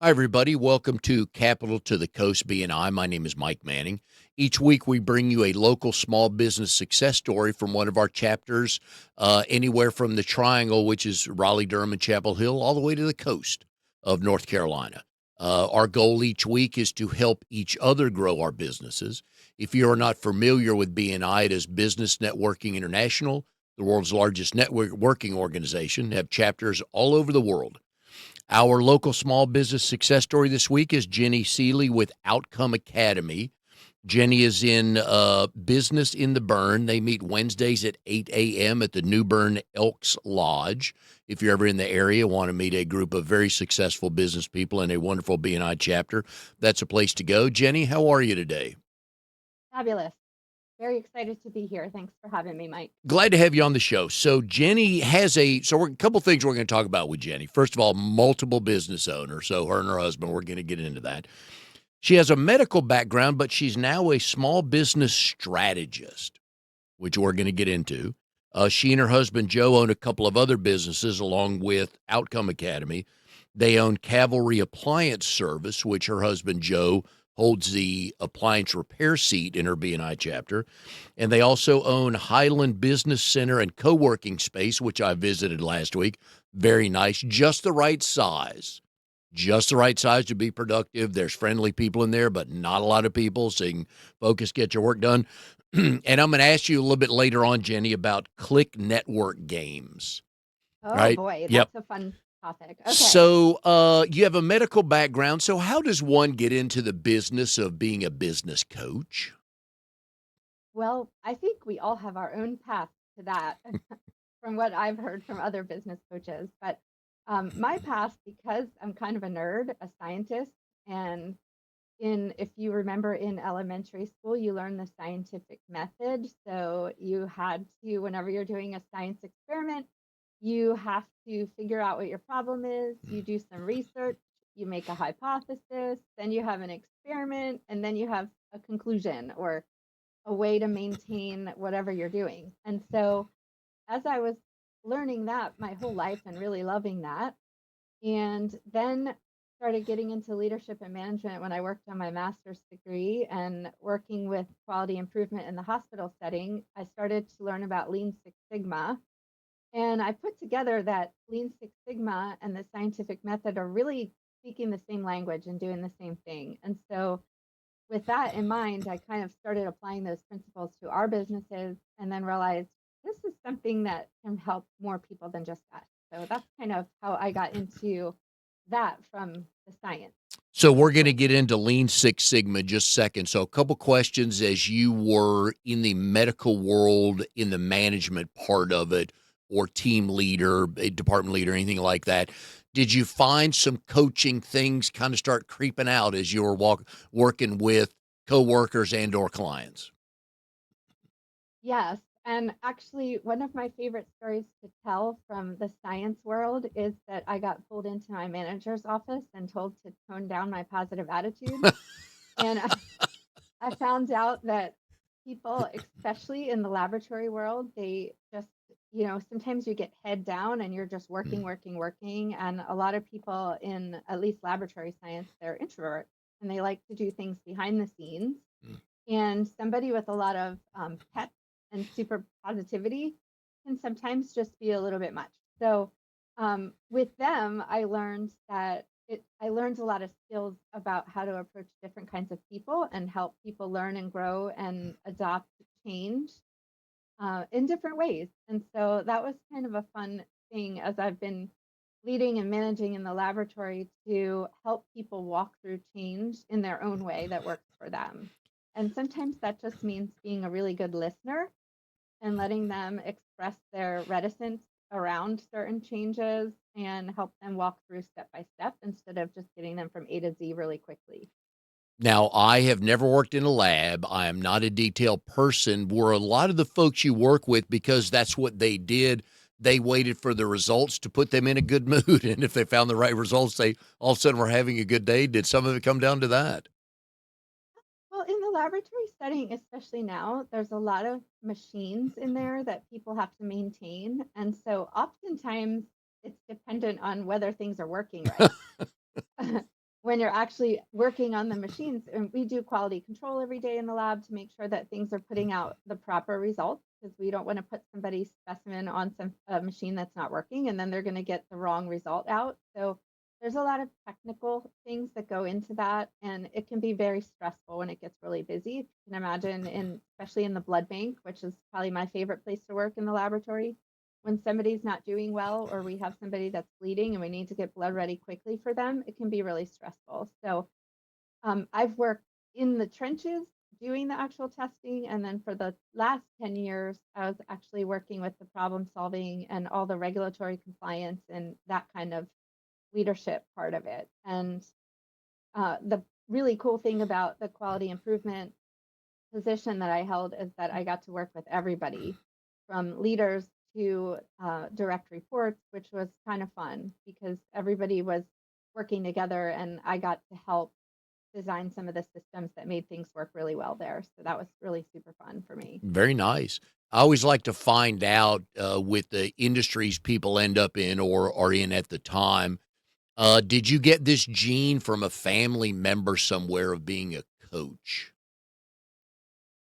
Hi, everybody. Welcome to Capital to the Coast BNI. My name is Mike Manning. Each week, we bring you a local small business success story from one of our chapters, anywhere from the Triangle, which is Raleigh, Durham, and Chapel Hill, all the way to the coast of North Carolina. Our goal each week is to help each other grow our businesses. If you are not familiar with BNI, it is Business Networking International, the world's largest networking organization, have chapters all over the world. Our local small business success story this week is Ginny Seeley with Outcome Academy. Jenny is in business in the Burn. They meet Wednesdays at 8 a.m. at the New Bern Elks Lodge. If you're ever in the area, want to meet a group of very successful business people in a wonderful BNI chapter, that's a place to go. Jenny, how are you today? Fabulous. Very excited to be here. Thanks for having me, Mike. Glad to have you on the show. So Jenny has a couple things we're going to talk about with Jenny. First of all, multiple business owner. So her and her husband, we're going to get into that. She has a medical background, but she's now a small business strategist, which we're going to get into. She and her husband, Joe, own a couple of other businesses along with Outcome Academy. They own Cavalry Appliance Service, which her husband, Joe, holds the appliance repair seat in her BNI chapter. And they also own Highland Business Center and co-working space, which I visited last week. Very nice, just the right size. Just the right size to be productive. There's friendly people in there, but not a lot of people, so you can focus, get your work done. And I'm going to ask you a little bit later on, Jenny, about click network games. Oh Right? boy, Yep. that's a fun topic. Okay. So you have a medical background. So how does one get into the business of being a business coach? Well, I think we all have our own path to that from what I've heard from other business coaches. But my path, because I'm kind of a nerd, a scientist, and if you remember in elementary school, you learn the scientific method. So you had to, whenever you're doing a science experiment, you have to figure out what your problem is. You do some research, you make a hypothesis, then you have an experiment, and then you have a conclusion or a way to maintain whatever you're doing. And so as I was learning that my whole life and really loving that, and then started getting into leadership and management when I worked on my master's degree and working with quality improvement in the hospital setting, I started to learn about Lean Six Sigma. And I put together that Lean Six Sigma and the scientific method are really speaking the same language and doing the same thing. And so, with that in mind, I kind of started applying those principles to our businesses and then realized this is something that can help more people than just us. So that's kind of how I got into that from the science. So we're going to get into Lean Six Sigma in just a second. So a couple questions as you were in the medical world, in the management part of it, or team leader, a department leader, anything like that. Did you find some coaching things kind of start creeping out as you were working with coworkers and or clients? Yes. And actually, one of my favorite stories to tell from the science world is that I got pulled into my manager's office and told to tone down my positive attitude. And I found out that people, especially in the laboratory world, they just, sometimes you get head down and you're just working, working, working. And a lot of people in at least laboratory science, they're introverts and they like to do things behind the scenes. And somebody with a lot of pep and super positivity can sometimes just be a little bit much. So with them, I learned I learned a lot of skills about how to approach different kinds of people and help people learn and grow and adopt change in different ways. And so that was kind of a fun thing as I've been leading and managing in the laboratory to help people walk through change in their own way that works for them. And sometimes that just means being a really good listener and letting them express their reticence around certain changes and help them walk through step by step instead of just getting them from A to Z really quickly. Now, I have never worked in a lab. I am not a detail person. Were a lot of the folks you work with, because that's what they did, they waited for the results to put them in a good mood. And if they found the right results, they all of a sudden were having a good day. Did some of it come down to that? Well, in the laboratory setting, especially now, there's a lot of machines in there that people have to maintain. And so oftentimes it's dependent on whether things are working right. when you're actually working on the machines, and we do quality control every day in the lab to make sure that things are putting out the proper results, because we don't want to put somebody's specimen on some a machine that's not working and then they're going to get the wrong result out. So there's a lot of technical things that go into that, and it can be very stressful when it gets really busy. If you can imagine, in especially in the blood bank, which is probably my favorite place to work in the laboratory, when somebody's not doing well or we have somebody that's bleeding and we need to get blood ready quickly for them, it can be really stressful. So I've worked in the trenches doing the actual testing. And then for the last 10 years, I was actually working with the problem solving and all the regulatory compliance and that kind of leadership part of it. And the really cool thing about the quality improvement position that I held is that I got to work with everybody from leaders to direct reports, which was kind of fun because everybody was working together and I got to help design some of the systems that made things work really well there. So that was really super fun for me. Very nice. I always like to find out with the industries people end up in or are in at the time. Did you get this gene from a family member somewhere of being a coach?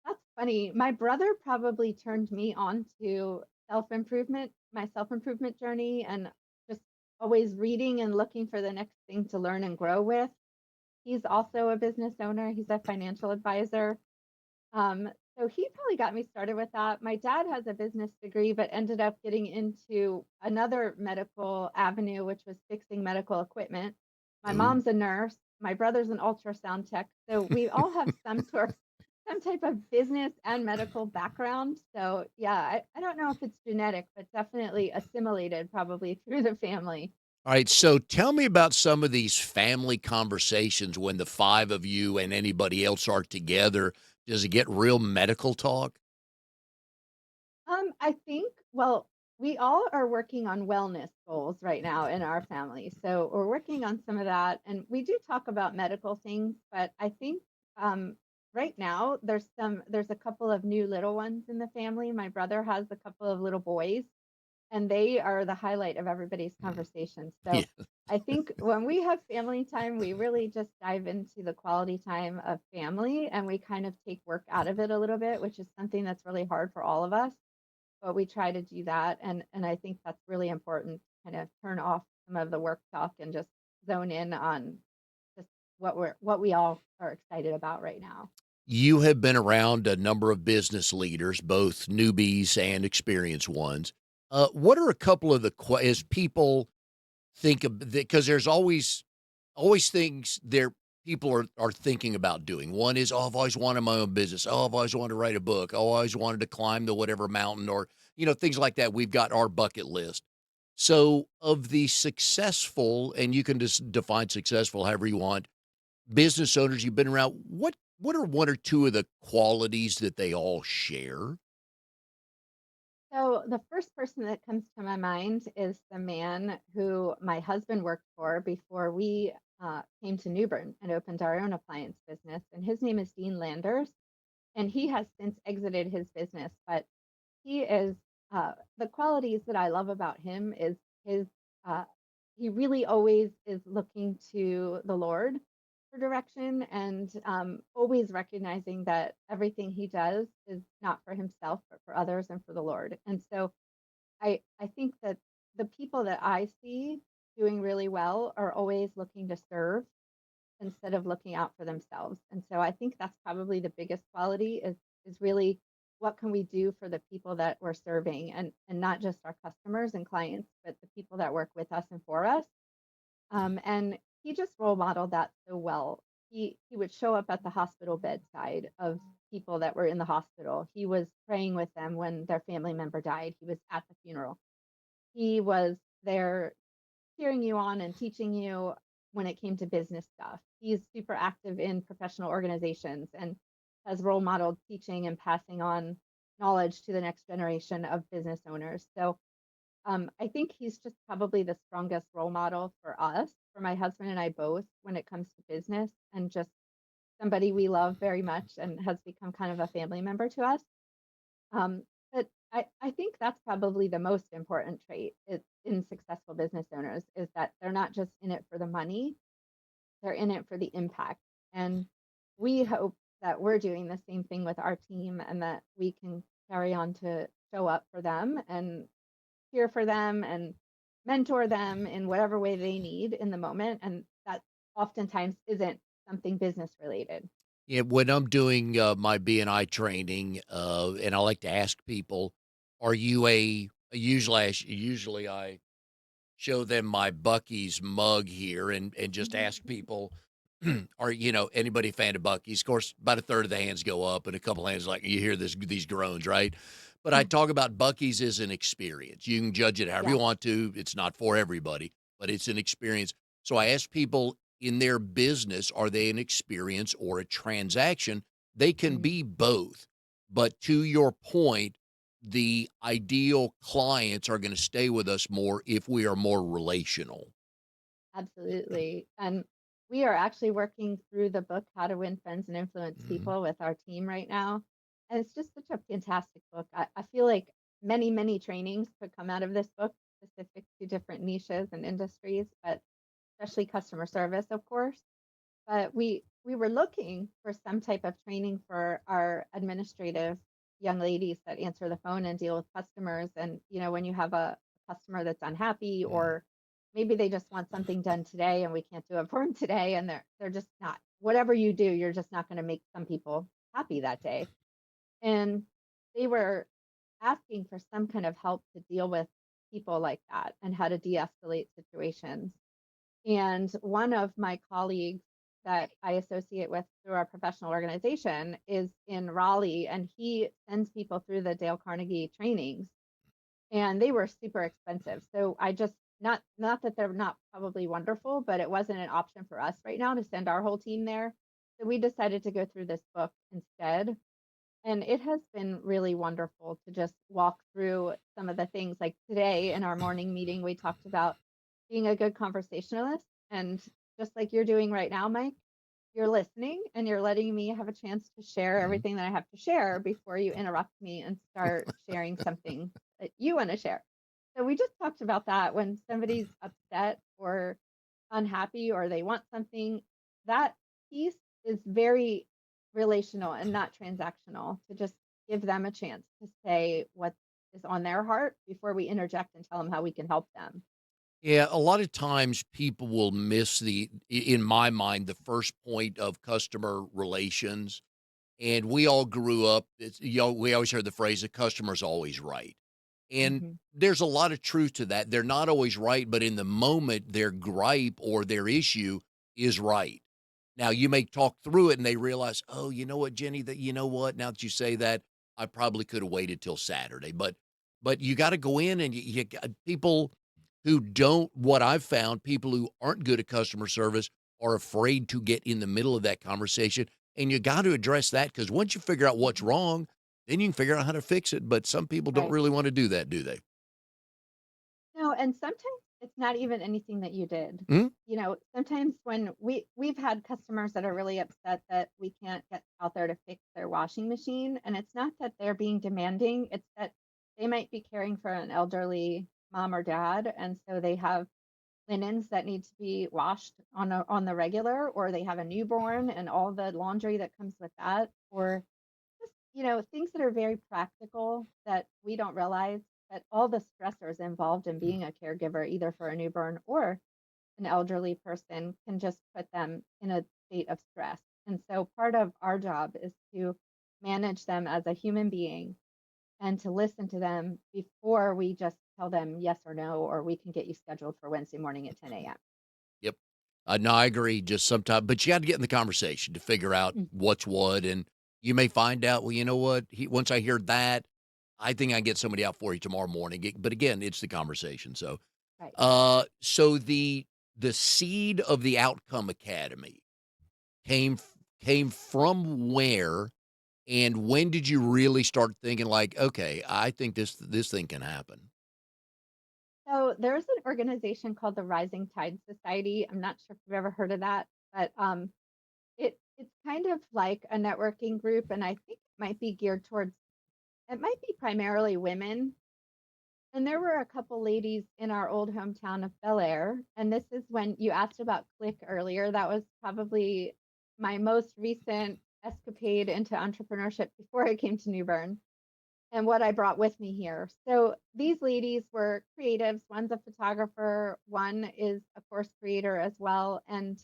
That's funny. My brother probably turned me on to self-improvement, my self-improvement journey, and just always reading and looking for the next thing to learn and grow with. He's also a business owner. He's a financial advisor. Um, so he probably got me started with that. My dad has a business degree, but ended up getting into another medical avenue, which was fixing medical equipment. My Ooh. mom's a nurse. My brother's an ultrasound tech. So we all have some type of business and medical background. So yeah, I don't know if it's genetic, but definitely assimilated probably through the family. All right, so tell me about some of these family conversations when the 5 of you and anybody else are together. Does it get real medical talk? I think, well, we all are working on wellness goals right now in our family. So we're working on some of that. And we do talk about medical things, but I think right now there's a couple of new little ones in the family. My brother has a couple of little boys, and they are the highlight of everybody's Mm, conversation. yeah. So I think when we have family time, we really just dive into the quality time of family and we kind of take work out of it a little bit, which is something that's really hard for all of us, but we try to do that, and I think that's really important, kind of turn off some of the work talk and just zone in on just what we all are excited about right now. You have been around a number of business leaders, both newbies and experienced ones. What are a couple of the as people think of because there's always things there people are thinking about doing. One is, oh, I've always wanted my own business. Oh, I've always wanted to write a book. Oh, I always wanted to climb the whatever mountain or things like that. We've got our bucket list. So, of the successful, and you can just define successful however you want, business owners you've been around, what are one or two of the qualities that they all share? So the first person that comes to my mind is the man who my husband worked for before we came to New Bern and opened our own appliance business, and his name is Dean Landers, and he has since exited his business, but he is the qualities that I love about him is his uh, he really always is looking to the Lord for direction, and always recognizing that everything he does is not for himself but for others and for the Lord. And so I think that the people that I see doing really well are always looking to serve instead of looking out for themselves. And so I think that's probably the biggest quality is really what can we do for the people that we're serving, and not just our customers and clients, but the people that work with us and for us. And he just role modeled that so well. He would show up at the hospital bedside of people that were in the hospital. He was praying with them when their family member died. He was at the funeral. He was there cheering you on and teaching you when it came to business stuff. He's super active in professional organizations and has role modeled teaching and passing on knowledge to the next generation of business owners. So I think he's just probably the strongest role model for us, for my husband and I both, when it comes to business, and just somebody we love very much and has become kind of a family member to us. But I think that's probably the most important trait in successful business owners is that they're not just in it for the money, they're in it for the impact. And we hope that we're doing the same thing with our team and that we can carry on to show up for them and cheer for them and mentor them in whatever way they need in the moment. And that oftentimes isn't something business related. Yeah, when I'm doing, my BNI training, and I like to ask people, "Are you a" usually I show them my Bucky's mug here and just ask people, "Are, anybody a fan of Bucky's?" Of course, about a third of the hands go up and a couple hands like you hear these groans, right? But I talk about Bucky's as an experience. You can judge it however you Yes. want to. It's not for everybody, but it's an experience. So I ask people in their business, are they an experience or a transaction? They can Mm, be both. But to your point, the ideal clients are going to stay with us more if we are more relational. absolutely. And we are actually working through the book, How to Win Friends and Influence Mhm. People, with our team right now. And it's just such a fantastic book. I feel like many, many trainings could come out of this book specific to different niches and industries, but especially customer service, of course. But we were looking for some type of training for our administrative young ladies that answer the phone and deal with customers. And when you have a customer that's unhappy, Mm. or maybe they just want something done today and we can't do it for them today, and they're just not, whatever you do, you're just not going to make some people happy that day. And they were asking for some kind of help to deal with people like that and how to de-escalate situations. And one of my colleagues that I associate with through our professional organization is in Raleigh, and he sends people through the Dale Carnegie trainings, and they were super expensive. So I just, not that they're not probably wonderful, but it wasn't an option for us right now to send our whole team there. So we decided to go through this book instead, and it has been really wonderful to just walk through some of the things. Like today in our morning meeting, we talked about being a good conversationalist. And just like you're doing right now, Mike, you're listening and you're letting me have a chance to share Mhm. everything that I have to share before you interrupt me and start sharing something that you want to share. So we just talked about that when somebody's upset or unhappy or they want something, that piece is very relational and not transactional, to just give them a chance to say what is on their heart before we interject and tell them how we can help them. Yeah, a lot of times people will miss in my mind, the first point of customer relations. And we all grew up, we always heard the phrase, the customer's always right. And Mhm. there's a lot of truth to that. They're not always right, but in the moment, their gripe or their issue is right. Now you may talk through it and they realize, "Oh, you know what, Jenny, that you know what, now that you say that, I probably could have waited till Saturday." But you gotta go in and you got people who don't what I've found, people who aren't good at customer service are afraid to get in the middle of that conversation, and you got to address that because once you figure out what's Mhm. wrong, then you can figure out how to fix it, but some people don't Right. really wanna do that, do they? No, and sometimes it's not even anything that you did. Mhm. Sometimes when we've had customers that are really upset that we can't get out there to fix their washing machine, and it's not that they're being demanding, it's that they might be caring for an elderly mom or dad, and so they have linens that need to be washed on the regular, or they have a newborn and all the laundry that comes with that, or just, things that are very practical that we don't realize, that all the stressors involved in being a caregiver, either for a newborn or an elderly person, can just put them in a state of stress. And so part of our job is to manage them as a human being and to listen to them before we just tell them yes or no, or we can get you scheduled for Wednesday morning at 10 a.m. Yep. No, I agree. Just sometimes, but you got to get in the conversation to figure out Mhm. what's what, and you may find out. Well, you know what? Once I hear that, I think I can get somebody out for you tomorrow morning. But again, it's the conversation. So, Right. so the seed of the Outcome Academy came came from where, and when did you really start thinking like, okay, I think this thing can happen? So there's an organization called the Rising Tide Society. I'm not sure if you've ever heard of that, but it's kind of like a networking group, and I think it might be geared towards, it might be primarily women, And there were a couple ladies in our old hometown of Bel Air. And this is when you asked about Click earlier. That was probably my most recent escapade into entrepreneurship before I came to New Bern and what I brought with me here. So these ladies were creatives. One's a photographer, one is a course creator as well. And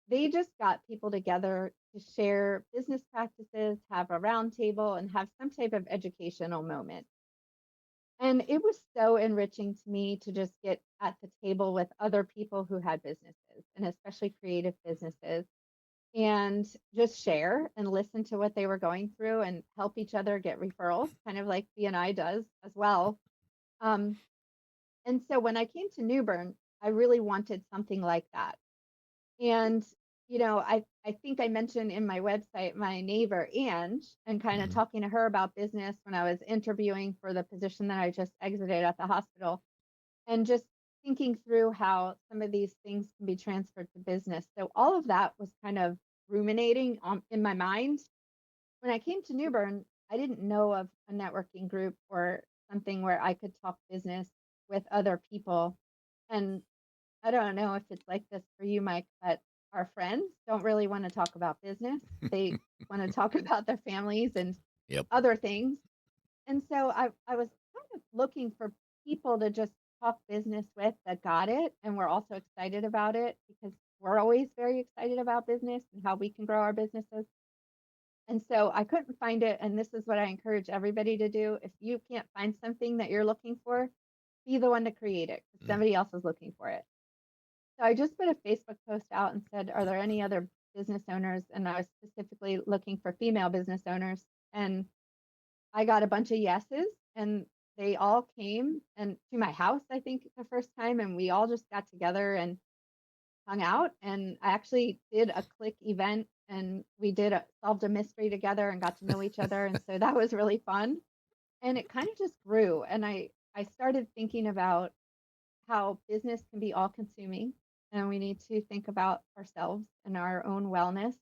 they just got people together to share business practices, have a roundtable, and have some type of educational moment. And it was so enriching to me to just get at the table with other people who had businesses and especially creative businesses and just share and listen to what they were going through and help each other get referrals, kind of like BNI does as well. Um, and so when I came to New Bern, I really wanted something like that. And, I think I mentioned in my website my neighbor, Ange, and kind of Mhm. talking to her about business when I was interviewing for the position that I just exited at the hospital, and just thinking through how some of these things can be transferred to business. So all of that was kind of ruminating in my mind. When I came to New Bern, I didn't know of a networking group or something where I could talk business with other people. And I don't know if it's like this for you, Mike, but our friends don't really want to talk about business. They want to talk about their families and Yep. other things. And so I was kind of looking for people to just talk business with that got it and we're also excited about it because we're always very excited about business and how we can grow our businesses. And so I couldn't find it. And this is what I encourage everybody to do. If you can't find something that you're looking for, be the one to create it because Mm. somebody else is looking for it. So I just put a Facebook post out and said, are there any other business owners? And I was specifically looking for female business owners. And I got a bunch of yeses and they all came and to my house, I think the first time, and we all just got together and hung out. And I actually did a click event and we solved a mystery together and got to know each other. And so that was really fun. And it kind of just grew. And I started thinking about how business can be all consuming and we need to think about ourselves and our own wellness.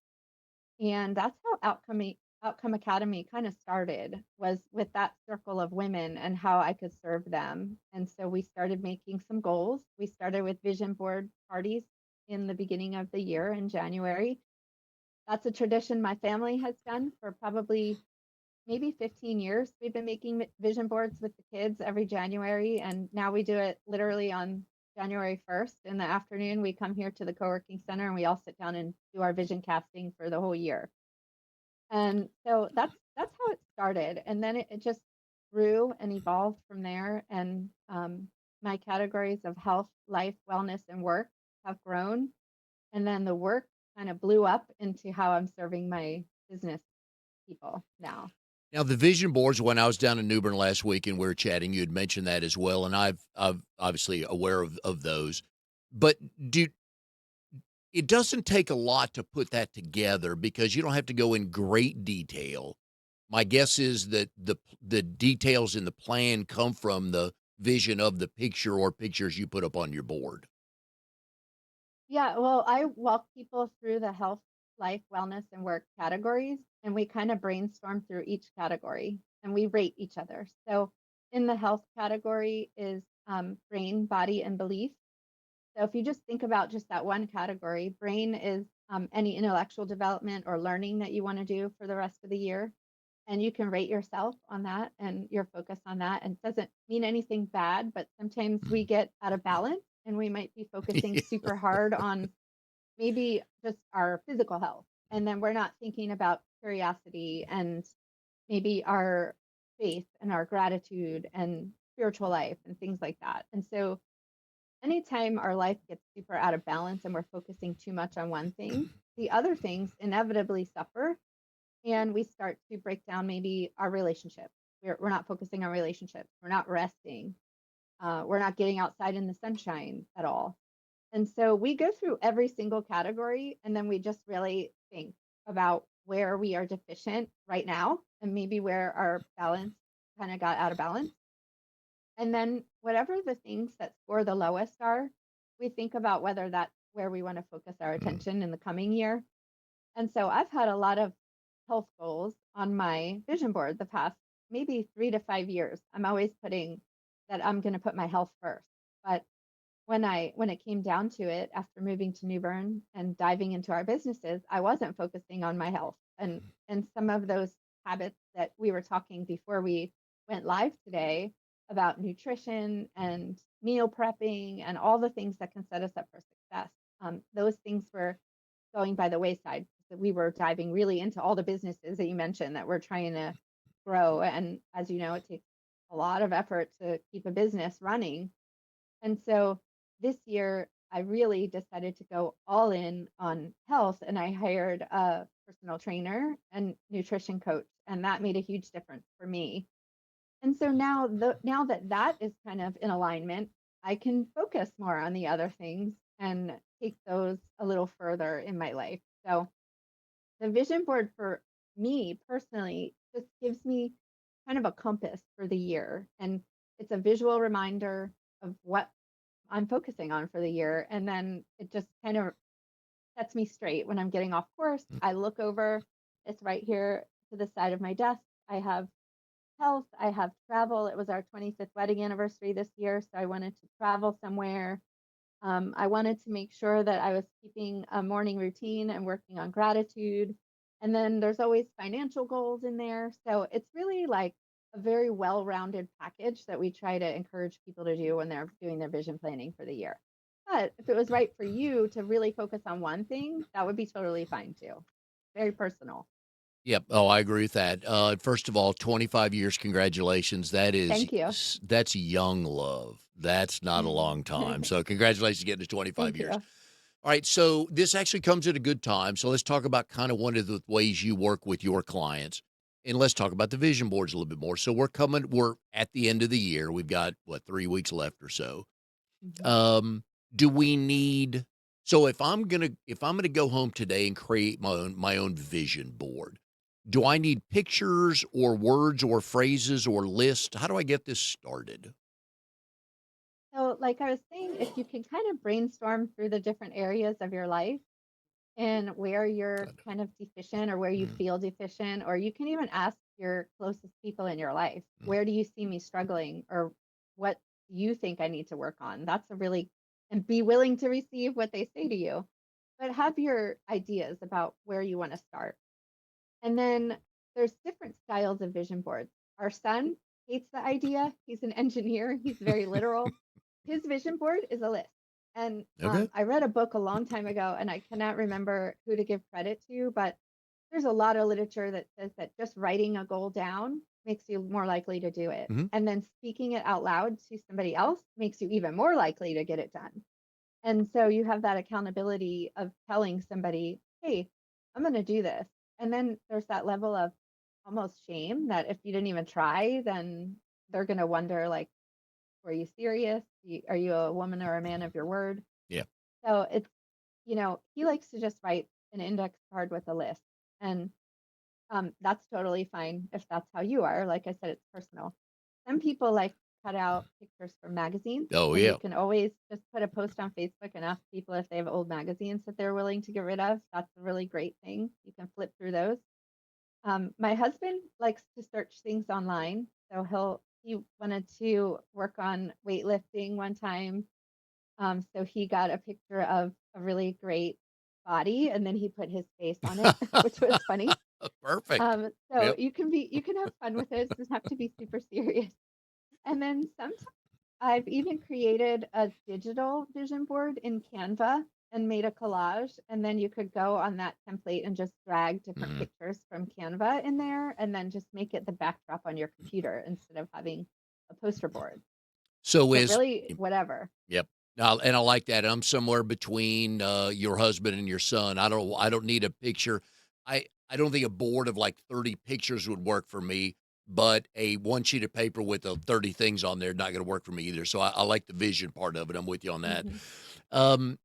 And that's how Outcome Academy kind of started, was with that circle of women and how I could serve them. And so we started making some goals. We started with vision board parties in the beginning of the year in January. That's a tradition my family has done for probably maybe 15 years. We've been making vision boards with the kids every January, and now we do it literally on January 1st in the afternoon. We come here to the co-working center and we all sit down and do our vision casting for the whole year. And so that's how it started. And then it just grew and evolved from there. And my categories of health, life, wellness, and work have grown. And then the work kind of blew up into how I'm serving my business people now. Now, the vision boards, when I was down in New Bern last week and we were chatting, you had mentioned that as well, and I've obviously aware of those. But do it doesn't take a lot to put that together because you don't have to go in great detail. My guess is that the details in the plan come from the vision of the picture or pictures you put up on your board. Yeah, well, I walk people through the health, life, wellness, and work categories, and we kind of brainstorm through each category and we rate each other. So, in the health category is brain, body, and belief. So, if you just think about just that one category, brain is any intellectual development or learning that you want to do for the rest of the year. And you can rate yourself on that and your focus on that. And it doesn't mean anything bad, but sometimes we get out of balance and we might be focusing super hard on maybe just our physical health. And then we're not thinking about curiosity and maybe our faith and our gratitude and spiritual life and things like that. And so anytime our life gets super out of balance and we're focusing too much on one thing, the other things inevitably suffer and we start to break down maybe our relationship. We're not focusing on relationships. We're not resting. We're not getting outside in the sunshine at all. And so we go through every single category and then we just really think about where we are deficient right now and maybe where our balance kind of got out of balance. And then whatever the things that score the lowest are, we think about whether that's where we want to focus our attention in the coming year. And so I've had a lot of health goals on my vision board the past maybe 3 to 5 years. I'm always putting that I'm going to put my health first. But when it came down to it, after moving to New Bern and diving into our businesses, I wasn't focusing on my health. And some of those habits that we were talking before we went live today about nutrition and meal prepping and all the things that can set us up for success. Those things were going by the wayside. So we were diving really into all the businesses that you mentioned that we're trying to grow. And as you know, it takes a lot of effort to keep a business running. And so this year, I really decided to go all in on health, and I hired a personal trainer and nutrition coach, and that made a huge difference for me. And so now that that is kind of in alignment, I can focus more on the other things and take those a little further in my life. So the vision board for me personally just gives me kind of a compass for the year, and it's a visual reminder of what I'm focusing on for the year. And then it just kind of sets me straight when I'm getting off course. I look over, it's right here to the side of my desk. I have health, I have travel. It was our 25th wedding anniversary this year, so I wanted to travel somewhere. I wanted to make sure that I was keeping a morning routine and working on gratitude. And then there's always financial goals in there. So it's really like a very well rounded package that we try to encourage people to do when they're doing their vision planning for the year. But if it was right for you to really focus on one thing, that would be totally fine too. Very personal. Yep. Oh, I agree with that. First of all, 25 years, congratulations. Thank you. That's young love. That's not a long time. So congratulations getting to 25 Thank years. you. All right. So this actually comes at a good time. So let's talk about kind of one of the ways you work with your clients. And let's talk about the vision boards a little bit more. So we're at the end of the year. We've got what, 3 weeks left or so. Mhm. Um, do we need so if I'm gonna go home today and create my own vision board, do I need pictures or words or phrases or list? How do I get this started? So, like I was saying, if you can kind of brainstorm through the different areas of your life, and where you're Good. kind of deficient or where you Mm, feel deficient, or you can even ask your closest people in your life, mm. where do you see me struggling, or what do you think I need to work on? That's a really, and be willing to receive what they say to you, but have your ideas about where you want to start. And then there's different styles of vision boards. Our son hates the idea. He's an engineer, he's very literal. His vision board is a list. And Okay. I read a book a long time ago, and I cannot remember who to give credit to, but there's a lot of literature that says that just writing a goal down makes you more likely to do it. Mhm. And then speaking it out loud to somebody else makes you even more likely to get it done. And so you have that accountability of telling somebody, hey, I'm going to do this. And then there's that level of almost shame that if you didn't even try, then they're going to wonder, like, were you serious? Are you a woman or a man of your word? Yeah. So it's, he likes to just write an index card with a list. And that's totally fine if that's how you are. Like I said, it's personal. Some people like cut out pictures from magazines, Oh, and you yeah. can always just put a post on Facebook and ask people if they have old magazines that they're willing to get rid of. That's a really great thing. You can flip through those. My husband likes to search things online, so he wanted to work on weightlifting one time. So he got a picture of a really great body, and then he put his face on it, which was funny. Perfect. So Yep. you can have fun with it. It doesn't have to be super serious. And then sometimes I've even created a digital vision board in Canva and made a collage. And then you could go on that template and just drag different Mhm. pictures from Canva in there and then just make it the backdrop on your computer instead of having a poster board. So So is really, whatever. Yep. Now, and I like that. I'm somewhere between your husband and your son. I don't need a picture. I don't think a board of like 30 pictures would work for me, but a one sheet of paper with 30 things on there not going to work for me either. So I like the vision part of it. I'm with you on that. Mhm. Um,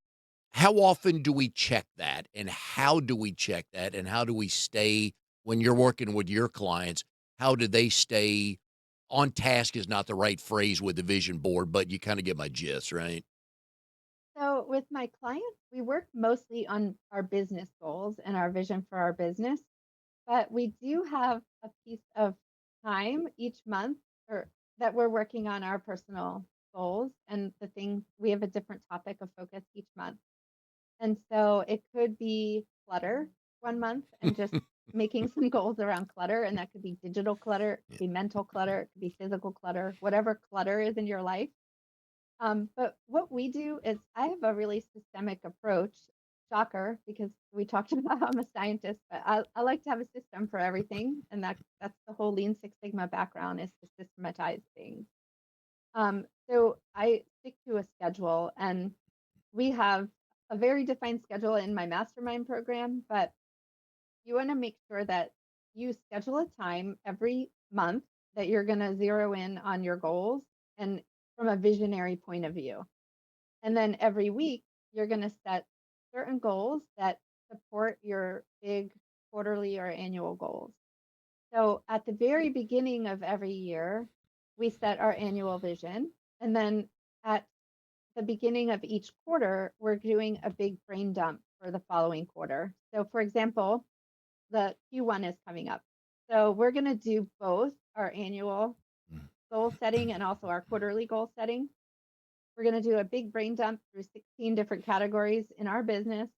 how often do we check that, and how do we check that, and how do we stay when you're working with your clients? How do they stay on task? Is not the right phrase with the vision board, but you kind of get my gist, right? So with my clients, we work mostly on our business goals and our vision for our business. But we do have a piece of time each month, or that we're working on our personal goals and the things we have a different topic of focus each month. And so it could be clutter one month and just making some goals around clutter. And that could be digital clutter, it could Yeah. be mental clutter, it could be physical clutter, whatever clutter is in your life. But what we do is I have a really systemic approach. Shocker, because we talked about I'm a scientist, but I like to have a system for everything. And that's the whole Lean Six Sigma background is to systematize things. So I stick to a schedule and we have a very defined schedule in my mastermind program, but you want to make sure that you schedule a time every month that you're going to zero in on your goals and from a visionary point of view. And then every week, you're going to set certain goals that support your big quarterly or annual goals. So at the very beginning of every year, we set our annual vision. And then at the beginning of each quarter, we're doing a big brain dump for the following quarter. So, for example, the Q1 is coming up. So, we're going to do both our annual goal setting and also our quarterly goal setting. We're going to do a big brain dump through 16 different categories in our business.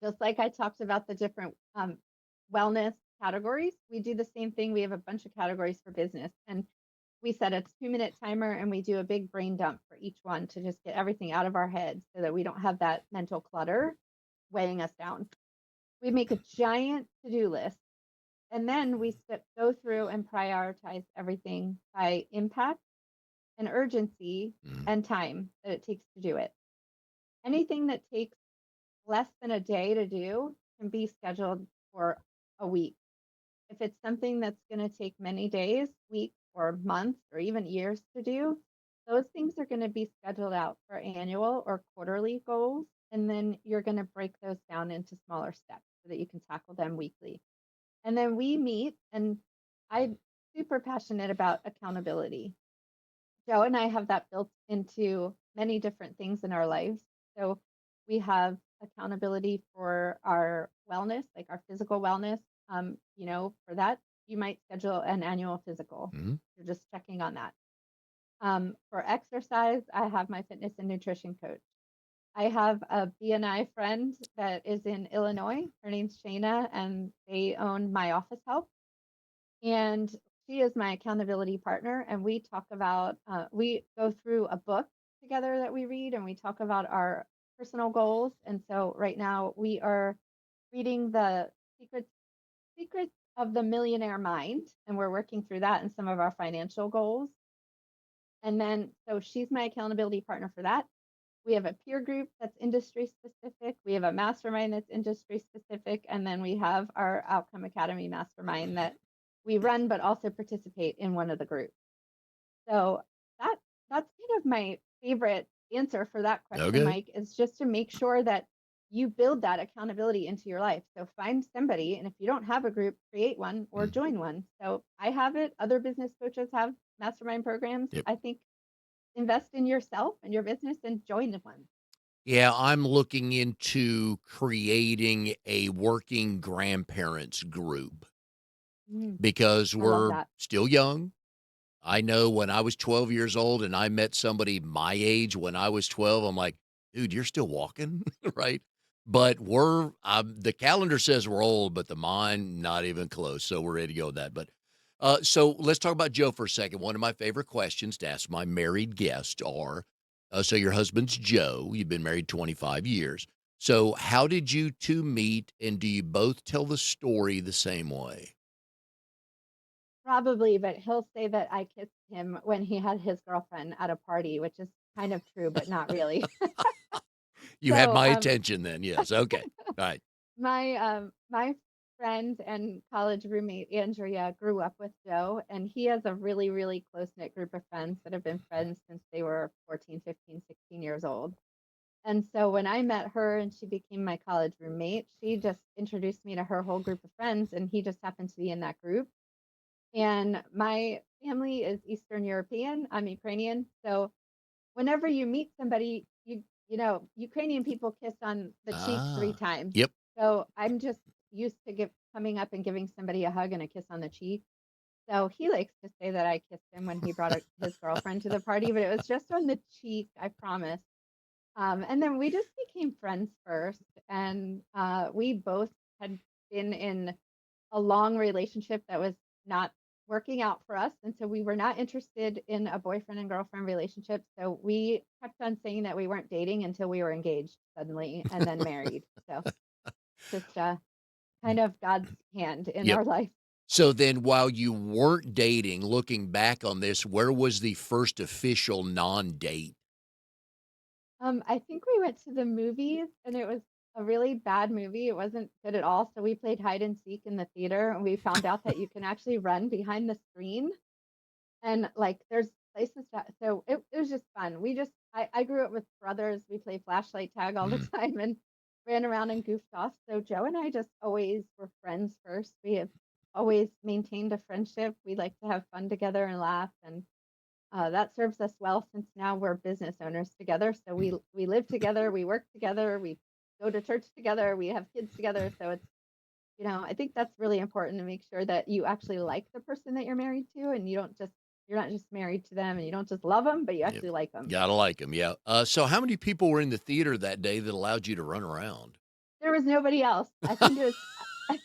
Just like I talked about the different wellness categories, we do the same thing. We have a bunch of categories for business. And we set a 2-minute timer and we do a big brain dump for each one to just get everything out of our heads so that we don't have that mental clutter weighing us down. We make a giant to do list and then we go through and prioritize everything by impact and urgency Mhm. and time that it takes to do it. Anything that takes less than a day to do can be scheduled for a week. If it's something that's going to take many days, weeks, or months, or even years to do, those things are going to be scheduled out for annual or quarterly goals. And then you're going to break those down into smaller steps so that you can tackle them weekly. And then we meet, and I'm super passionate about accountability. Joe and I have that built into many different things in our lives. So we have accountability for our wellness, like our physical wellness. For that, you might schedule an annual physical. Mhm. You're just checking on that. For exercise, I have my fitness and nutrition coach. I have a BNI friend that is in Illinois. Her name's Shayna, and they own My Office Help and she is my accountability partner. And we talk about, we go through a book together that we read and we talk about our personal goals. And so right now we are reading the secrets of the millionaire mind, and we're working through that and some of our financial goals. And then, so she's my accountability partner for that. We have a peer group that's industry specific. We have a mastermind that's industry specific. And then we have our Outcome Academy mastermind that we run, but also participate in one of the groups. So that that's kind of my favorite answer for that question, Okay. Mike, is just to make sure that you build that accountability into your life. So find somebody, and if you don't have a group, create one or Mhm. join one. So I have it. Other business coaches have mastermind programs. Yep. I think invest in yourself and your business and join one. Yeah, I'm looking into creating a working grandparents group Mm, because I love we're that. still young. I know when I was 12 years old and I met somebody my age when I was 12, I'm like, dude, you're still walking, right? But the calendar says we're old, but the mind, not even close. So we're ready to go with that. But so let's talk about Joe for a second. One of my favorite questions to ask my married guest are so your husband's Joe. You've been married 25 years. So how did you two meet? And do you both tell the story the same way? Probably, but he'll say that I kissed him when he had his girlfriend at a party, which is kind of true, but not really. You have So, my attention then. Yes. Okay. All right. my friend and college roommate Andrea grew up with Joe, and he has a really, really close-knit group of friends that have been friends since they were 14, 15, 16 years old. And so when I met her and she became my college roommate, she just introduced me to her whole group of friends, and he just happened to be in that group. And my family is Eastern European. I'm Ukrainian. So whenever you meet somebody, Ukrainian people kiss on the cheek 3 Ah, times. yep. So I'm just used to coming up and giving somebody a hug and a kiss on the cheek. So he likes to say that I kissed him when he brought his girlfriend to the party, but it was just on the cheek, I promise. And then we just became friends first, and we both had been in a long relationship that was not working out for us, and so we were not interested in a boyfriend and girlfriend relationship. So we kept on saying that we weren't dating until we were engaged suddenly, and then married. So just kind of God's hand in Yep. our life. So then while you weren't dating, looking back on this, where was the first official non-date? I think we went to the movies, and it was a really bad movie. It wasn't good at all. So we played hide and seek in the theater, and we found out that you can actually run behind the screen. And like there's places that so it was just fun. I grew up with brothers. We played flashlight tag all the Mhm. time and ran around and goofed off. So Joe and I just always were friends first. We have always maintained a friendship. We like to have fun together and laugh, and that serves us well since now we're business owners together. So Mhm. we live together, we work together, we go to church together, we have kids together. So it's I think that's really important to make sure that you actually like the person that you're married to, and you're not just married to them, and you don't just love them, but you Yep. actually like them. Gotta like them. Yeah. So how many people were in the theater that day that allowed you to run around? There was nobody else. I think it was I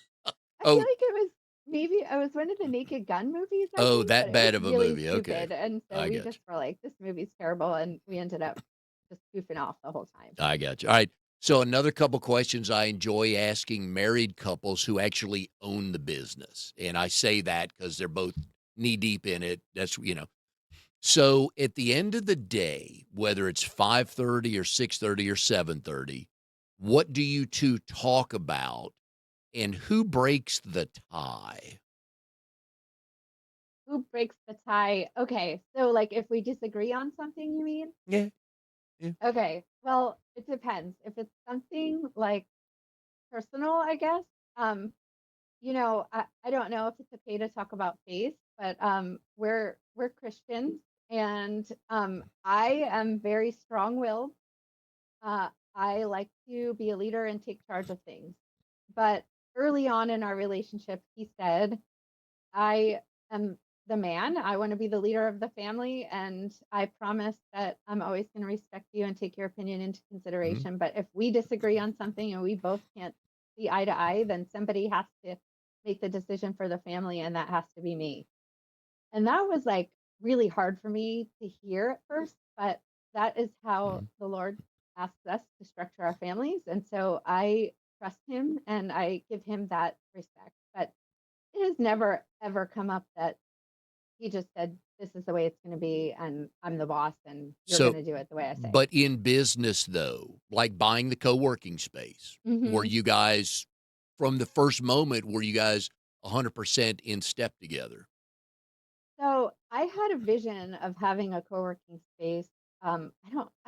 feel Oh, like it was maybe it was one of the Naked Gun movies, I oh, think, but that it was bad of a really movie. Okay. stupid, and so I we got just you. were like, "This movie's terrible," and we ended up just goofing off the whole time. I got you. All right. So another couple questions I enjoy asking married couples who actually own the business. And I say that because they're both knee deep in it. So at the end of the day, whether it's 5:30 or 6:30 or 7:30, what do you 2 talk about and who breaks the tie? Who breaks the tie? Okay, so, like, if we disagree on something, you mean? Yeah, yeah. Okay, well, it depends. If it's something, like, personal, I guess, I don't know if it's okay to talk about faith, but, we're Christians, and, I am very strong-willed. I like to be a leader and take charge of things. But early on in our relationship, he said, I am the man. I want to be the leader of the family. And I promise that I'm always going to respect you and take your opinion into Mhm. consideration. But if we disagree on something and we both can't see eye to eye, then somebody has to make the decision for the family, and that has to be me. And that was like really hard for me to hear at first, but that is how Mhm. the Lord asks us to structure our families. And so I trust him and I give him that respect. But it has never ever come up that he just said, "This is the way it's going to be, and I'm the boss, and you're going So, to do it the way I say." but in business though, like buying the co-working space, were Hmm. you guys from the first moment, were you guys 100% in step together? So I had a vision of having a co-working space. I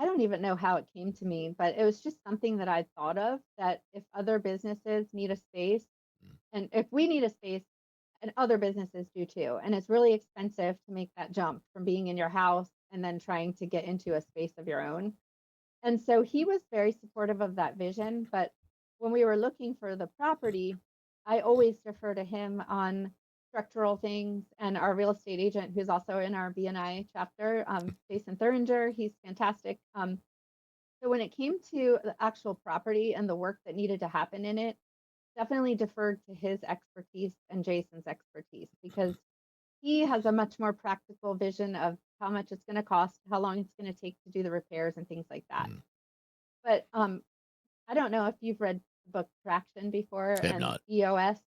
don't even know how it came to me, but it was just something that I thought of, that if other businesses need a space, Mm, and if we need a space, and other businesses do too. And it's really expensive to make that jump from being in your house and then trying to get into a space of your own. And so he was very supportive of that vision. But when we were looking for the property, I always defer to him on structural things. And our real estate agent, who's also in our BNI chapter, Jason Thuringer, he's fantastic. So when it came to the actual property and the work that needed to happen in it, definitely deferred to his expertise and Jason's expertise, because he has a much more practical vision of how much it's going to cost, how long it's going to take to do the repairs and things like that. mm. But I don't know if you've read the book Traction before Have and not. EOS.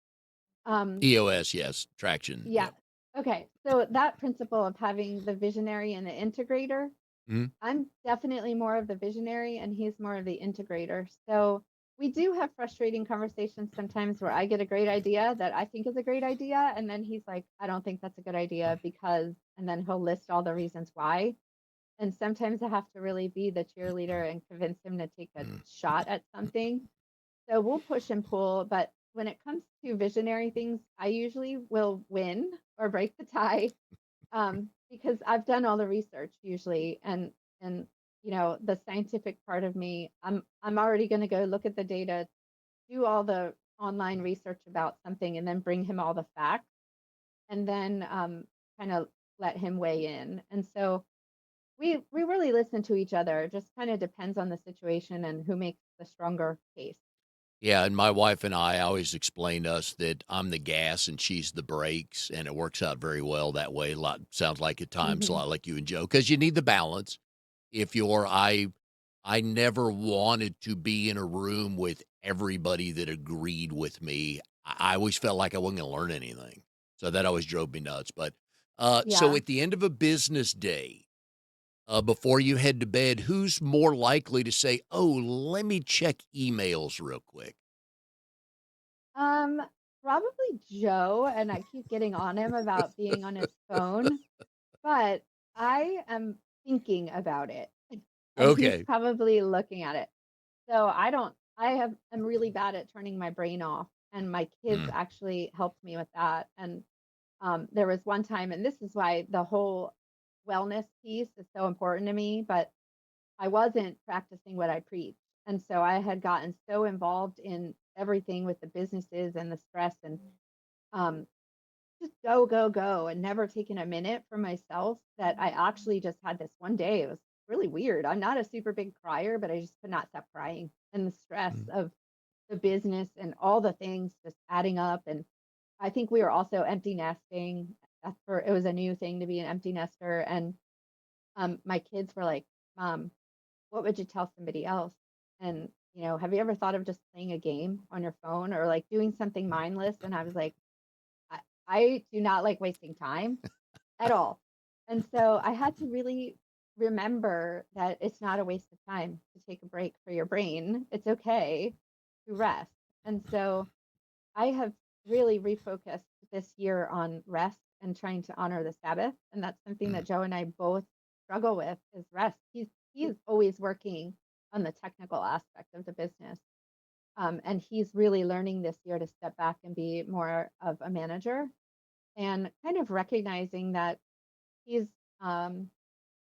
Um, EOS, yes. Traction, yeah. yep. Okay. So that principle of having the visionary and the integrator, Mhm. I'm definitely more of the visionary and he's more of the integrator. So we do have frustrating conversations sometimes where I get a great idea that I think is a great idea. And then he's like, I don't think that's a good idea because, and then he'll list all the reasons why. And sometimes I have to really be the cheerleader and convince him to take a Mm. shot at something. So we'll push and pull, but when it comes to visionary things, I usually will win or break the tie, because I've done all the research usually, and the scientific part of me, I'm already going to go look at the data, do all the online research about something, and then bring him all the facts. and then kind of let him weigh in. And so we really listen to each other. It just kind of depends on the situation and who makes the stronger case. Yeah, and my wife and I always explain to us that I'm the gas and she's the brakes, and it works out very well that way. A lot sounds like at times a Hmm. lot like you and Joe, because you need the balance. If you're I never wanted to be in a room with everybody that agreed with me. I always felt like I wasn't gonna learn anything. So that always drove me nuts. But so Yeah. at the end of a business day, before you head to bed, who's more likely to say, "Oh, let me check emails real quick"? Um, Probably Joe, and I keep getting on him about being on his phone, but I am thinking about it, and he's Okay. probably looking at it. So I'm really bad at turning my brain off, and my kids Mm, actually helped me with that. And there was one time, and this is why the whole wellness piece is so important to me, but I wasn't practicing what I preach. And so I had gotten so involved in everything with the businesses and the stress and um, just go, go, go, and never taking a minute for myself that I actually just had this one day. It was really weird. I'm not a super big crier, but I just could not stop crying. And the stress mm, of the business and all the things just adding up. And I think we were also empty nesting. It was a new thing to be an empty nester. And my kids were like, Mom, what would you tell somebody else? And, have you ever thought of just playing a game on your phone or like doing something mindless? And I was like, I, I do not like wasting time at all. And so I had to really remember that it's not a waste of time to take a break for your brain. It's okay to rest. And so I have really refocused this year on rest and trying to honor the Sabbath. And that's something mm, that Joe and I both struggle with is rest. He's always working on the technical aspect of the business. And he's really learning this year to step back and be more of a manager and kind of recognizing that he's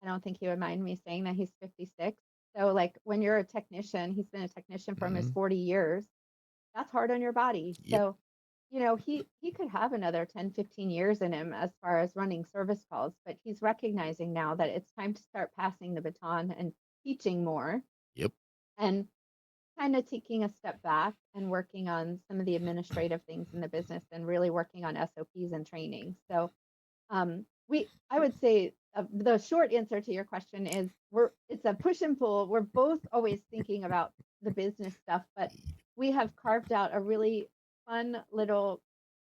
I don't think he would mind me saying that he's 56. So like when you're a technician, he's been a technician for almost mhm. 40 years. That's hard on your body. Yep. So, he could have another 10, 15 years in him as far as running service calls, but he's recognizing now that it's time to start passing the baton and teaching more Yep. and kind of taking a step back and working on some of the administrative things in the business and really working on SOPs and training. So, we I would say, the short answer to your question is it's a push and pull. We're both always thinking about the business stuff, but we have carved out a really fun little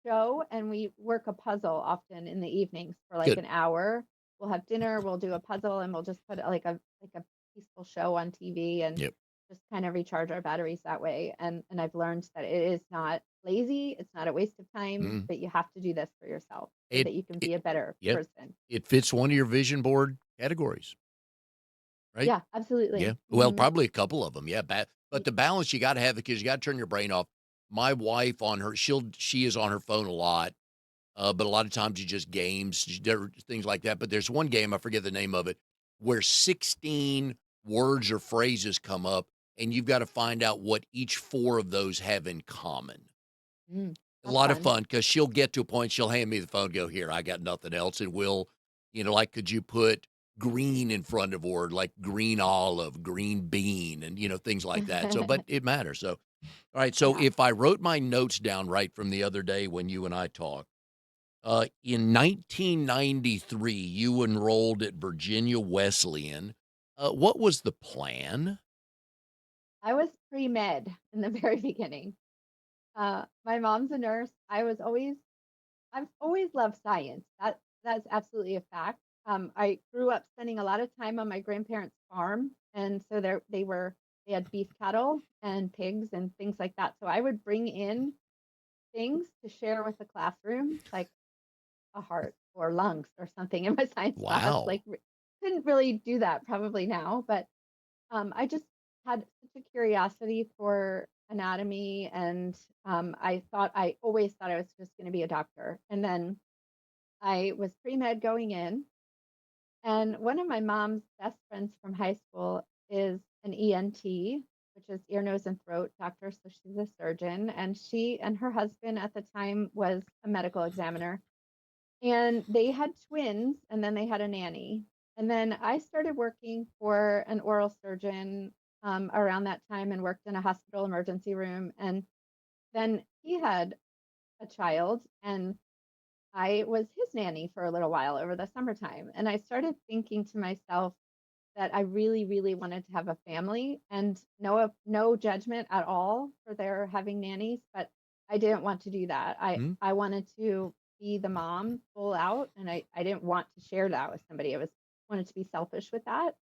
show, and we work a puzzle often in the evenings for like Good. an hour. We'll have dinner, we'll do a puzzle, and we'll just put like a peaceful show on TV and Yep. just kind of recharge our batteries that way. And I've learned that it is not lazy, it's not a waste of time, Mm. but you have to do this for yourself so It that you can it be a better Yep. person. It fits one of your vision board categories, right? Yeah, absolutely. Yeah. Well, Hmm. probably a couple of them. Yeah, but the balance you gotta have because you gotta turn your brain off. My wife on her she is on her phone a lot, but a lot of times you just games, things like that. But there's one game, I forget the name of it, where 16 words or phrases come up, and you've gotta find out what each 4 of those have in common. A That's lot of fun. fun because she'll get to a point, she'll hand me the phone, go, "Here, I got nothing else," and we'll like, could you put green in front of a word, like green olive, green bean, and, things like that, so but it matters, so alright, so Yeah. if I wrote my notes down right from the other day when you and I talked, in 1993, you enrolled at Virginia Wesleyan. What was the plan? I was pre-med in the very beginning. My mom's a nurse. I've always loved science. That's absolutely a fact. I grew up spending a lot of time on my grandparents' farm, and so they had beef cattle and pigs and things like that. So I would bring in things to share with the classroom, like a heart or lungs or something in my science class. Wow. Couldn't really do that probably now, but I just had such a curiosity for anatomy, and I always thought I was just going to be a doctor. And then I was pre med going in, and one of my mom's best friends from high school is an ENT, which is ear, nose, and throat doctor. So she's a surgeon, and she and her husband at the time was a medical examiner. And they had twins, and then they had a nanny. And then I started working for an oral surgeon around that time and worked in a hospital emergency room. And then he had a child, and I was his nanny for a little while over the summertime. And I started thinking to myself that I really, really wanted to have a family, and no judgment at all for their having nannies, but I didn't want to do that. Mhm. I wanted to be the mom full out, and I didn't want to share that with somebody. I was wanted to be selfish with that.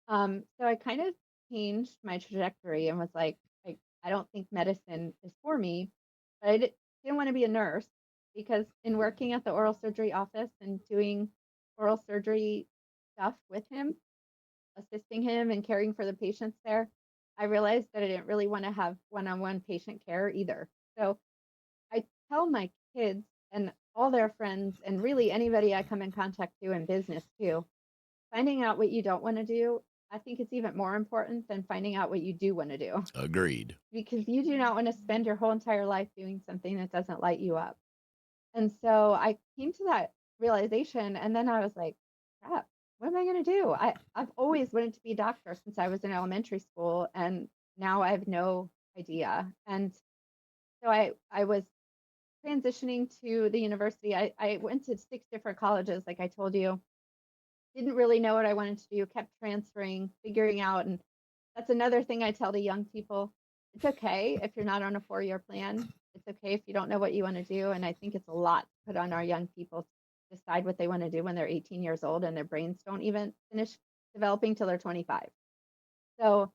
So I kind of changed my trajectory and was like, I don't think medicine is for me. But didn't want to be a nurse, because in working at the oral surgery office and doing oral surgery stuff with him, assisting him and caring for the patients there, I realized that I didn't really want to have one-on-one patient care either. So I tell my kids and all their friends, and really anybody I come in contact to in business too, finding out what you don't want to do, I think it's even more important than finding out what you do want to do, Agreed. because you do not want to spend your whole entire life doing something that doesn't light you up. And so I came to that realization, and then I was like, crap, what am I going to do? I've always wanted to be a doctor since I was in elementary school, and now I have no idea. And so I was transitioning to the university. I went to 6 different colleges, like I told you. Didn't really know what I wanted to do, kept transferring, figuring out. And that's another thing I tell the young people. It's okay if you're not on a 4-year plan. It's okay if you don't know what you want to do. And I think it's a lot to put on our young people to decide what they want to do when they're 18 years old and their brains don't even finish developing till they're 25. So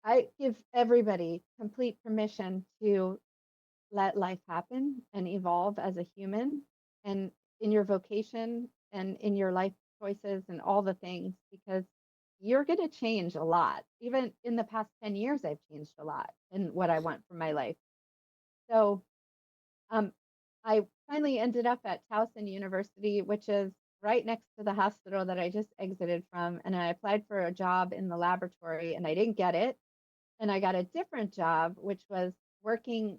I give everybody complete permission to let life happen and evolve as a human, and in your vocation and in your life choices and all the things, because you're going to change a lot. Even in the past 10 years, I've changed a lot in what I want from my life. So um, I finally ended up at Towson University, which is right next to the hospital that I just exited from. And I applied for a job in the laboratory and I didn't get it. And I got a different job, which was working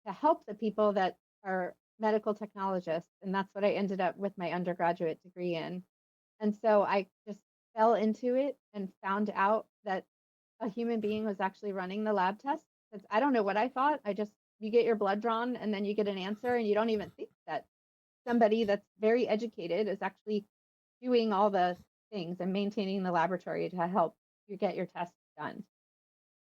to help the people that are medical technologists. And that's what I ended up with my undergraduate degree in. And so I just fell into it and found out that a human being was actually running the lab test. Because I don't know what I thought. You get your blood drawn and then you get an answer, and you don't even think that somebody that's very educated is actually doing all the things and maintaining the laboratory to help you get your test done.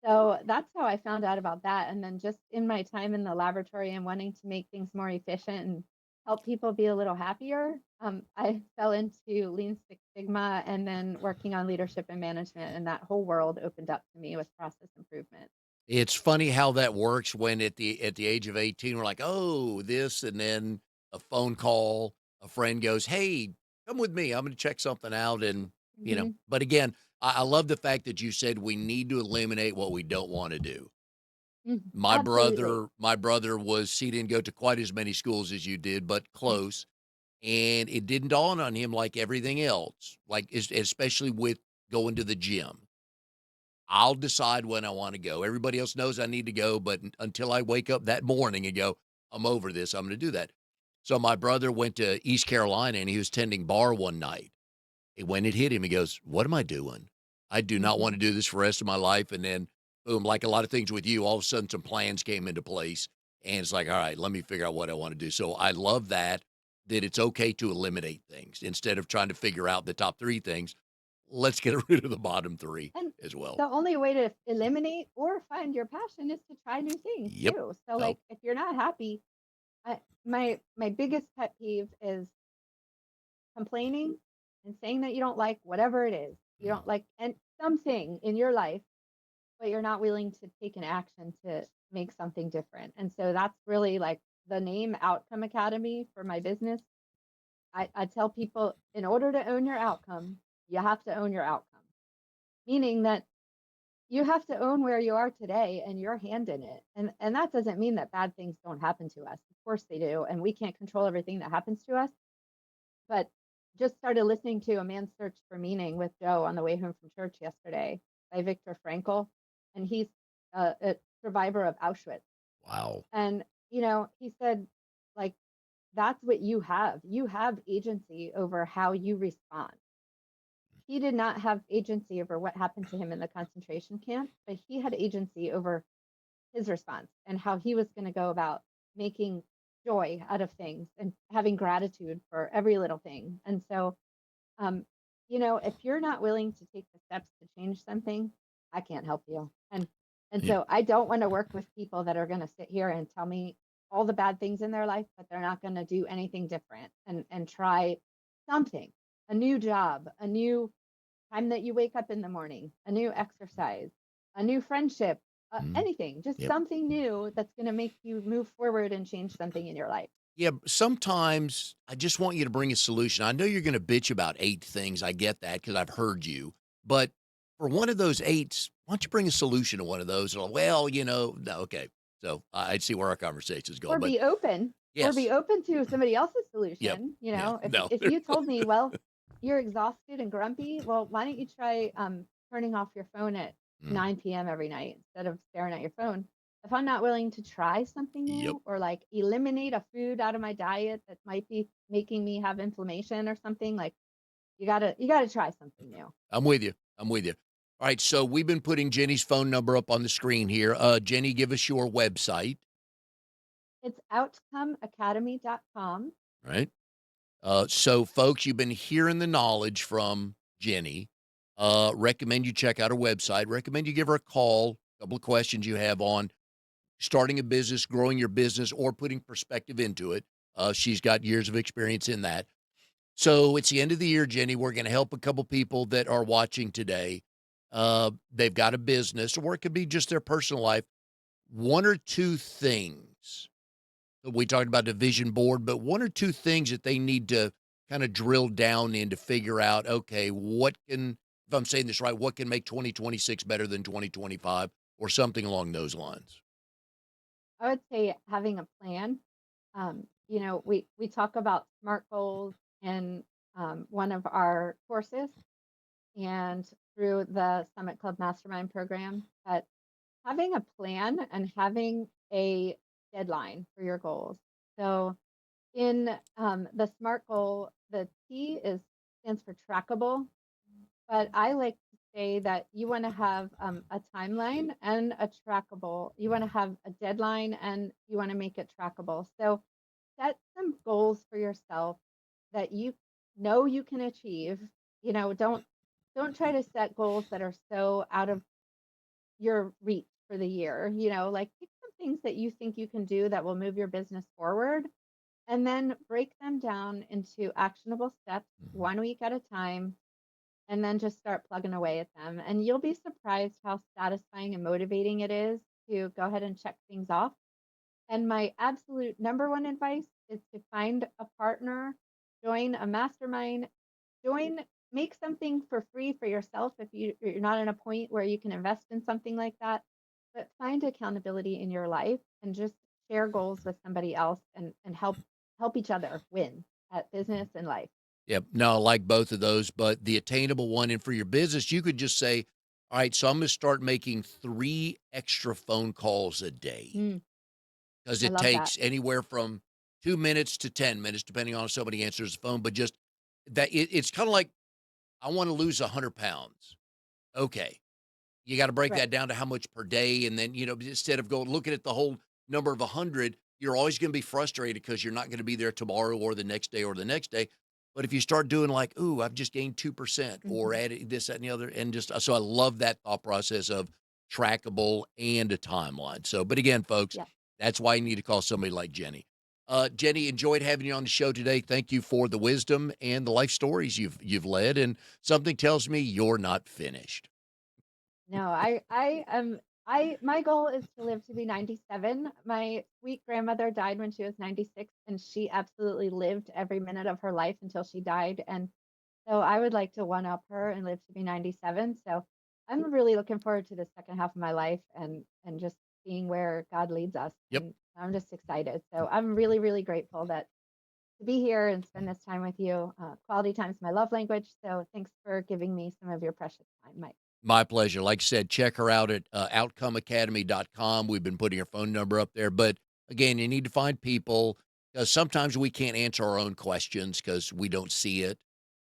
So that's how I found out about that. And then just in my time in the laboratory and wanting to make things more efficient and help people be a little happier, I fell into Lean Six Sigma and then working on leadership and management. And that whole world opened up to me with process improvement. It's funny how that works when at the age of 18, we're like, "Oh, this," and then a phone call, a friend goes, "Hey, come with me. I'm gonna check something out," and, Hmm. but again, I love the fact that you said we need to eliminate what we don't wanna do. My Absolutely. brother my brother was he didn't go to quite as many schools as you did, but close, and it didn't dawn on him like everything else, like, especially with going to the gym. I'll decide when I wanna go. Everybody else knows I need to go, but until I wake up that morning and go, "I'm over this, I'm gonna do that." So my brother went to East Carolina, and he was tending bar one night. And when it hit him, he goes, "What am I doing? I do not Hmm. wanna do this for the rest of my life," and then, boom, like a lot of things with you, all of a sudden, some plans came into place, and it's like, "All right, let me figure out what I wanna do." So I love that it's okay to eliminate things instead of trying to figure out the top 3 things. Let's get rid of the bottom 3 And as well. the only way to eliminate or find your passion is to try new things Yep. too. So Oh, like if you're not happy, my biggest pet peeve is complaining and saying that you don't like whatever it is. You mm. don't like and something in your life, but you're not willing to take an action to make something different. And so that's really like the name Outcome Academy for my business. I tell people, in order to own your outcome, you have to own your outcome. Meaning that you have to own where you are today and your hand in it. And that doesn't mean that bad things don't happen to us. Of course they do. And we can't control everything that happens to us. But just started listening to A Man's Search for Meaning with Joe on the way home from church yesterday by Viktor Frankl. And he's a survivor of Auschwitz. Wow. And, he said, like, that's what you have. You have agency over how you respond. He did not have agency over what happened to him in the concentration camp, but he had agency over his response and how he was going to go about making joy out of things and having gratitude for every little thing. And so, um, if you're not willing to take the steps to change something, I can't help you. And Yeah. so I don't want to work with people that are going to sit here and tell me all the bad things in their life, but they're not going to do anything different and try something, a new job, a new time that you wake up in the morning, a new exercise, a new friendship, Mhm. anything, just Yep. something new that's going to make you move forward and change something in your life. Yeah, sometimes I just want you to bring a solution. I know you're gonna bitch about 8 things, I get that because 'cause I've heard you, but for one of those 8s, why don't you bring a solution to one of those? Or, well, no, okay. So, I see where our conversation is Or going, but be open, or be yes. open to somebody else's Yep. solution. Yeah. If No. if you told me, well, you're exhausted and grumpy, well, why don't you try turning off your phone at Mm. 9 p.m. every night instead of staring at your phone? If I'm not willing to try something Yep. new or like eliminate a food out of my diet that might be making me have inflammation or something, like you gotta try something new. I'm with you. I'm with you. Alright, so we've been putting Jenny's phone number up on the screen here. Jenny, give us your website, It's outcomeacademy.com. right? So, folks, you've been hearing the knowledge from Jenny. Recommend you check out her website. Recommend you give her a call. A couple of questions you have on starting a business, growing your business, or putting perspective into it. She's got years of experience in that. So it's the end of the year, Jenny. We're going to help a couple people that are watching today. They've got a business, or it could be just their personal life. One or two things we talked about the vision board, but one or two things that they need to kind of drill down in to figure out, okay, if I'm saying this right, what can make 2026 better than 2025 or something along those lines? I would say having a plan. We talk about SMART goals in one of our courses and through the Summit Club Mastermind program. But having a plan and having a deadline for your goals. So in the SMART goal, the T is stands for trackable, but I like to say that you want to have a timeline and a trackable. You want to have a deadline and you want to make it trackable. So set some goals for yourself that you know you can achieve. Don't try to set goals that are so out of your reach for the year. Like pick some things that you think you can do that will move your business forward and then break them down into actionable steps Mhm. 1 week at a time and then just start plugging away at them. And you'll be surprised how satisfying and motivating it is to go ahead and check things off. And my absolute number one advice is to find a partner, join a mastermind, join, make something for free for yourself if you're not in a point where you can invest in something like that. But find accountability in your life and just share goals with somebody else and help each other win at business and life. Yep. No, I like both of those, but the attainable one, and for your business, you could just say, all right, so I'm going to start making 3 extra phone calls a day Mm, because I it love that. takes anywhere from 2 minutes to 10 minutes, depending on if somebody answers the phone. But just it's kind of like, I want to lose 100 pounds. Okay. You got to break that Right. down to how much per day. And then, instead of going looking at the whole number of 100, you're always going to be frustrated because you're not going to be there tomorrow or the next day or the next day. But if you start doing like, ooh, I've just gained 2% or Hmm. added this, that, and the other, and just so I love that thought process of trackable and a timeline. So, but again, folks, Yeah. that's why you need to call somebody like Jenny. Jenny, enjoyed having you on the show today. Thank you for the wisdom and the life stories you've led. And something tells me you're not finished. No, I my goal is to live to be 97. My sweet grandmother died when she was 96 and she absolutely lived every minute of her life until she died. And so I would like to one up her and live to be 97. So I'm really looking forward to the second half of my life and just seeing where God leads us. Yep. And I'm just excited. So I'm really, really grateful that to be here and spend this time with you. Quality time is my love language. So thanks for giving me some of your precious time, Mike. My pleasure. Like I said, check her out at outcomeacademy.com. We've been putting her phone number up there. But again, you need to find people. 'Cause sometimes we can't answer our own questions because we don't see it,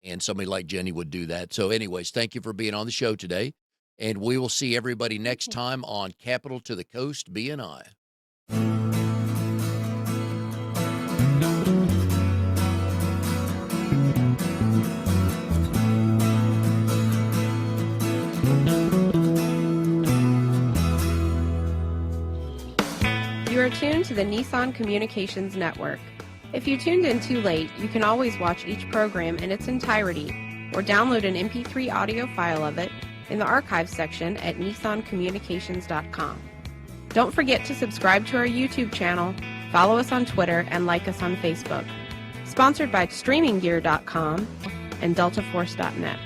and somebody like Jenny would do that. So anyways, thank you for being on the show today, and we will see everybody next Okay. time on Capital to the Coast BNI. You are tuned to the Nissan Communications Network. If you tuned in too late, you can always watch each program in its entirety or download an MP3 audio file of it in the archives section at nissancommunications.com. Don't forget to subscribe to our YouTube channel, follow us on Twitter, and like us on Facebook. Sponsored by StreamingGear.com and DeltaForce.net.